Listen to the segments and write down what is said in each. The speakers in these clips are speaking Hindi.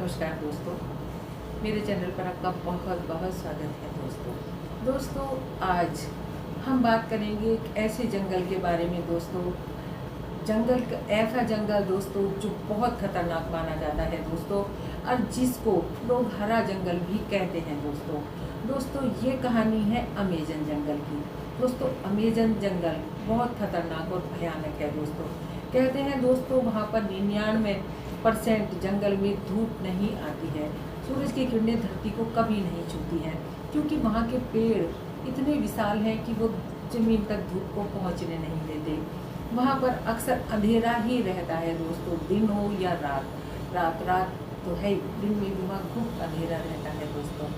नमस्कार दोस्तों, मेरे चैनल पर आपका बहुत बहुत स्वागत है दोस्तों। आज हम बात करेंगे एक ऐसे जंगल के बारे में दोस्तों। ऐसा जंगल दोस्तों जो बहुत खतरनाक माना जाता है दोस्तों, और जिसको लोग हरा जंगल भी कहते हैं दोस्तों। ये कहानी है अमेजन जंगल की दोस्तों। अमेजन जंगल बहुत खतरनाक और भयानक है दोस्तों। कहते हैं दोस्तों वहाँ पर 99% जंगल में धूप नहीं आती है। सूरज की किरणें धरती को कभी नहीं छूती हैं, क्योंकि वहाँ के पेड़ इतने विशाल हैं कि वो जमीन तक धूप को पहुँचने नहीं देते। वहाँ पर अक्सर अंधेरा ही रहता है दोस्तों, दिन हो या रात तो है, दिन में भी वहाँ खूब अंधेरा रहता है दोस्तों।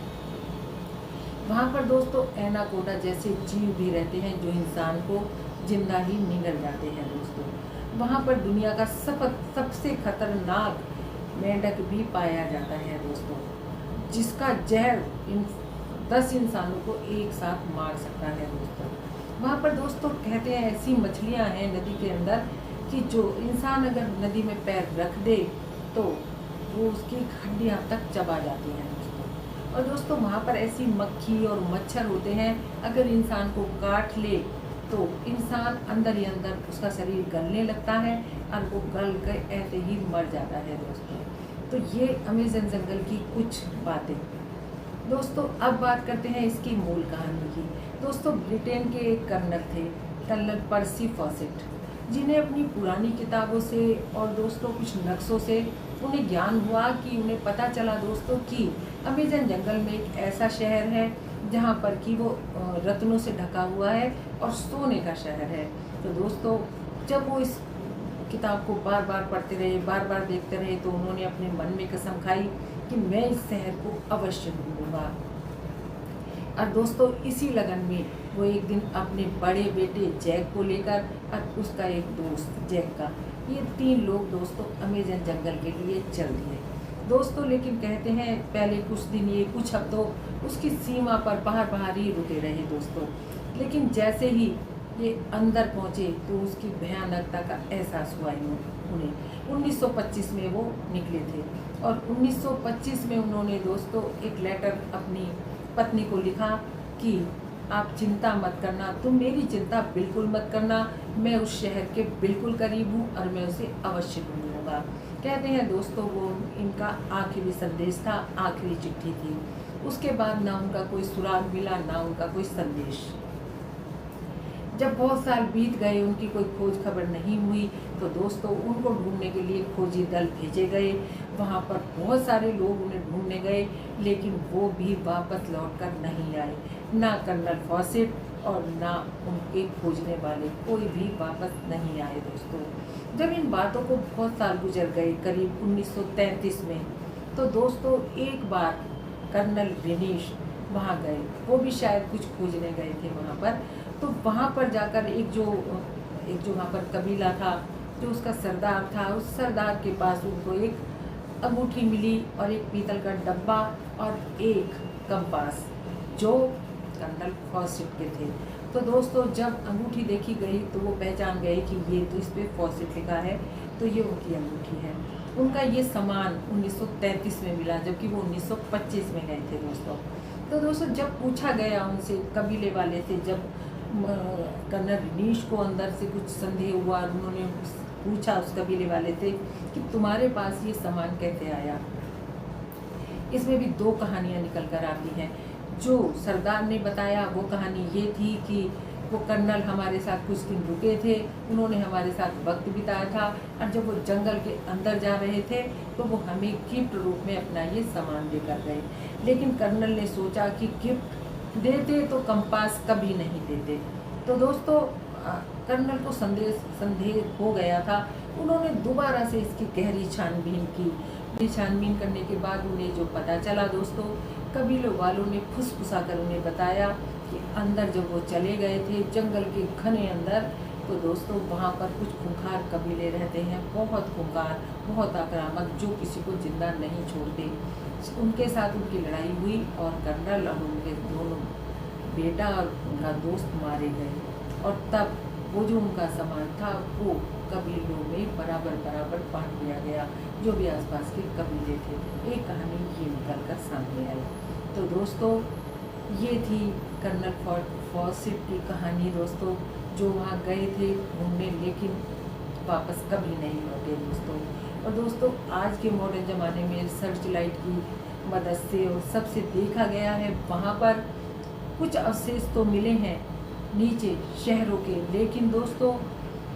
वहाँ पर दोस्तों एनाकोंडा जैसे जीव भी रहते हैं जो इंसान को जिंदा ही निगल जाते हैं दोस्तों। वहाँ पर दुनिया का सबसे खतरनाक मेंढक भी पाया जाता है दोस्तों, जिसका जहर 10 इंसानों को एक साथ मार सकता है दोस्तों। वहाँ पर दोस्तों कहते हैं ऐसी मछलियाँ हैं नदी के अंदर कि जो इंसान अगर नदी में पैर रख दे तो वो उसकी हड्डियाँ तक चबा जाती हैं दोस्तों। और दोस्तों वहाँ पर ऐसी मक्खी और मच्छर होते हैं, अगर इंसान को काट ले तो इंसान अंदर ही अंदर उसका शरीर गलने लगता है और वो गल कर ऐसे ही मर जाता है दोस्तों। तो ये अमेजन जंगल की कुछ बातें दोस्तों। अब बात करते हैं इसकी मूल कहानी की दोस्तों। ब्रिटेन के एक कर्नल थे, कर्नल पर्सी फॉसेट, जिन्हें अपनी पुरानी किताबों से और दोस्तों कुछ नक्शों से उन्हें ज्ञान हुआ कि उन्हें पता चला दोस्तों कि अमेजन जंगल में एक ऐसा शहर है जहाँ पर कि वो रत्नों से ढका हुआ है और सोने का शहर है। तो दोस्तों जब वो इस किताब को बार बार पढ़ते रहे, बार बार देखते रहे, तो उन्होंने अपने मन में कसम खाई कि मैं इस शहर को अवश्य ढूंढूंगा। और दोस्तों इसी लगन में वो एक दिन अपने बड़े बेटे जैक को लेकर और उसका एक दोस्त जैक का, ये 3 लोग दोस्तों अमेजन जंगल के लिए चल दिए दोस्तों। लेकिन कहते हैं पहले कुछ दिन, ये कुछ हफ्तों उसकी सीमा पर बाहर ही रुके रहे दोस्तों। लेकिन जैसे ही ये अंदर पहुँचे तो उसकी भयानकता का एहसास हुआ उन्हें। 1925 में वो निकले थे और 1925 में उन्होंने दोस्तों एक लेटर अपनी पत्नी को लिखा कि आप चिंता मत करना, तुम मेरी चिंता बिल्कुल मत करना, मैं उस शहर के बिल्कुल करीब हूँ और मैं उसे अवश्य ढूंढूंगा। कहते हैं दोस्तों वो इनका आखिरी संदेश था, आखिरी चिट्ठी थी। उसके बाद ना उनका कोई सुराग मिला, ना उनका कोई संदेश। जब बहुत साल बीत गए, उनकी कोई खोज खबर नहीं हुई, तो दोस्तों उनको ढूंढने के लिए खोजी दल भेजे गए। वहाँ पर बहुत सारे लोग उन्हें ढूंढने गए, लेकिन वो भी वापस लौटकर नहीं आए। ना कर्नल फॉसेट और ना उनके खोजने वाले कोई भी वापस नहीं आए दोस्तों। जब इन बातों को बहुत साल गुजर गए, करीब 1933 में, तो दोस्तों एक बार कर्नल विनीश वहाँ गए। वो भी शायद कुछ खोजने गए थे वहाँ पर। तो वहाँ पर जाकर एक जो वहाँ पर कबीला था, जो उसका सरदार था, उस सरदार के पास उनको एक अंगूठी मिली और एक पीतल का डब्बा और एक कंपास जो कर्नल फॉसेट के थे। तो दोस्तों जब अंगूठी देखी गई तो वो पहचान गए कि ये तो इस पर फॉसेट लिखा है, तो ये उनकी अंगूठी है। उनका ये सामान 1933 में मिला, जबकि वो 1925 में गए थे दोस्तों। तो दोस्तों जब पूछा गया उनसे, कबीले वाले से, जब कर्नल विनीश को अंदर से कुछ संदेह हुआ, उन्होंने पूछा उस कबीले वाले से कि तुम्हारे पास ये सामान कैसे आया। इसमें भी 2 कहानियाँ निकल कर आती हैं। जो सरदार ने बताया वो कहानी ये थी कि वो कर्नल हमारे साथ कुछ दिन रुके थे, उन्होंने हमारे साथ वक्त बिताया था, और जब वो जंगल के अंदर जा रहे थे तो वो हमें गिफ्ट रूप में अपना ये सामान देकर गए। लेकिन कर्नल ने सोचा कि गिफ्ट देते तो कंपास कभी नहीं देते। तो दोस्तों कर्नल को संदेह हो गया था। उन्होंने दोबारा से इसकी गहरी छानबीन की। छानबीन करने के बाद उन्हें जो पता चला दोस्तों, कबीलों वालों ने फुसफुसा कर उन्हें बताया कि अंदर जब वो चले गए थे जंगल के घने अंदर, तो दोस्तों वहाँ पर कुछ खूंखार कबीले रहते हैं, बहुत खूंखार, बहुत आक्रामक, जो किसी को जिंदा नहीं छोड़ते। उनके साथ उनकी लड़ाई हुई और कर्नल और उनके दोनों बेटा और उनका दोस्त मारे गए। और तब वो जो उनका सामान था वो कबीलों में बराबर बांट दिया गया। जो भी आसपास के कबीले थे। एक कहानी ये निकल कर सामने आई। तो दोस्तों ये थी कर्नल फॉसेट की कहानी दोस्तों, जो वहाँ गए थे घूमने लेकिन वापस कभी नहीं लौटे दोस्तों। और दोस्तों आज के मॉडर्न ज़माने में सर्च लाइट की मदद से और सबसे देखा गया है, वहाँ पर कुछ अवशेष तो मिले हैं नीचे शहरों के, लेकिन दोस्तों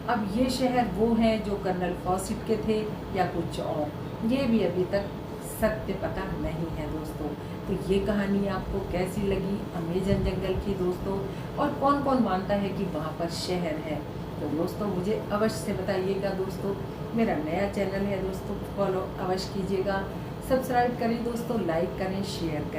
अब ये शहर वो हैं जो कर्नल फॉसेट के थे या कुछ और, ये भी अभी तक सत्य पता नहीं है दोस्तों। तो ये कहानी आपको कैसी लगी अमेजन जंगल की दोस्तों, और कौन कौन मानता है कि वहाँ पर शहर है, तो दोस्तों मुझे अवश्य से बताइएगा दोस्तों। मेरा नया चैनल है दोस्तों, फॉलो अवश्य कीजिएगा, सब्सक्राइब करें दोस्तों, लाइक करें, शेयर करें।